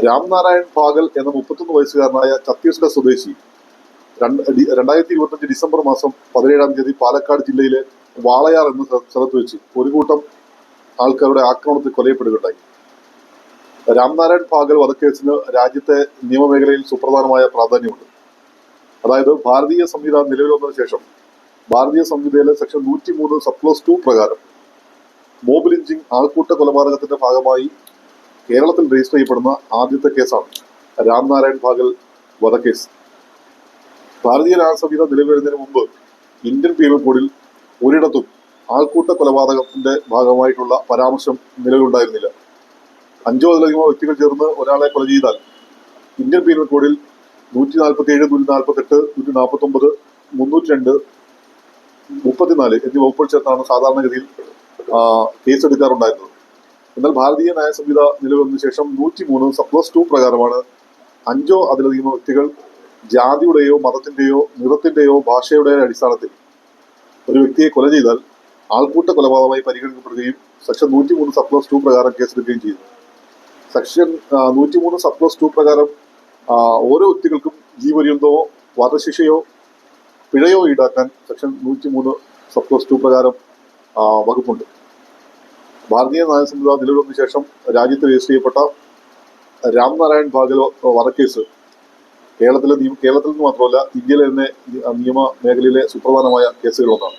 രാംനാരായൺ ഭാഗൽ എന്ന 31 വയസ്സുകാരനായ ഛത്തീസ്ഗഡ് സ്വദേശി 2025 ഡിസംബർ മാസം 17-ാം തീയതി പാലക്കാട് ജില്ലയിലെ വാളയാർ എന്ന സ്ഥലത്ത് വെച്ച് ഒരു കൂട്ടം ആൾക്കാരുടെ ആക്രമണത്തിൽ കൊല്ലപ്പെടുകയുണ്ടായി. രാംനാരായൺ ഭാഗൽ വധക്കേസിന് രാജ്യത്തെ നിയമമേഖലയിൽ സുപ്രധാനമായ പ്രാധാന്യമുണ്ട്. അതായത് ഭാരതീയ സംഹിത നിലവിൽ വന്നതിന് ശേഷം ഭാരതീയ സംഹിതയിലെ സെക്ഷൻ 103 സബ് ക്ലോസ് 2 പ്രകാരം മോബ് ലിഞ്ചിങ് ആൾക്കൂട്ട കൊലപാതകത്തിന്റെ ഭാഗമായി കേരളത്തിൽ രജിസ്റ്റർ ചെയ്യപ്പെടുന്ന ആദ്യത്തെ കേസാണ് രാംനാരായൺ ഭാഗൽ വധക്കേസ്. ഭാരതീയ ന്യായ സംഹിത നിലവിൽ വരുന്നതിന് മുമ്പ് ഇന്ത്യൻ പീനൽ കോഡിൽ ഒരിടത്തും ആൾക്കൂട്ട കൊലപാതകത്തിന്റെ ഭാഗമായിട്ടുള്ള പരാമർശം നിലവിലുണ്ടായിരുന്നില്ല. 5 അതിലധികമോ വ്യക്തികൾ ചേർന്ന് ഒരാളെ കൊല ചെയ്താൽ ഇന്ത്യൻ പീനൽ കോഡിൽ 147, 148, 149, 302, 34 എന്നീ വകുപ്പുകൾ ചേർത്താണ് സാധാരണഗതിയിൽ കേസെടുക്കാറുണ്ടായിരുന്നത്. എന്നാൽ ഭാരതീയ ന്യായ സംഹിത നിലവിൽ വന്നതിന് ശേഷം 103 സബ് ക്ലോസ് 2 പ്രകാരമാണ് 5 അതിലധികമോ വ്യക്തികൾ ജാതിയുടെയോ മതത്തിന്റെയോ നിറത്തിന്റെയോ ഭാഷയുടെയോ അടിസ്ഥാനത്തിൽ ഒരു വ്യക്തിയെ കൊല ചെയ്താൽ ആൾക്കൂട്ട കൊലപാതകമായി പരിഗണിക്കപ്പെടുകയും സെക്ഷൻ 103 സബ് ക്ലോസ് 2 പ്രകാരം കേസെടുക്കുകയും ചെയ്തു. സെക്ഷൻ 103 സബ് ക്ലോസ് 2 പ്രകാരം ഓരോ വ്യക്തികൾക്കും ജീവപര്യന്തമോ വധശിക്ഷയോ പിഴയോ ഈടാക്കാൻ സെക്ഷൻ 103 സബ് ക്ലോസ് 2 പ്രകാരം വകുപ്പുണ്ട്. ഭാരതീയ ന്യായ സംഹിത നിലവിൽ വന്നതിന് ശേഷം രാജ്യത്ത് രജിസ്റ്റർ ചെയ്യപ്പെട്ട രാംനാരായൺ ഭാഗൽ വധക്കേസ് കേരളത്തിൽ നിന്ന് മാത്രമല്ല ഇന്ത്യയിലെ തന്നെ നിയമ മേഖലയിലെ സുപ്രധാനമായ കേസുകളൊന്നാണ്.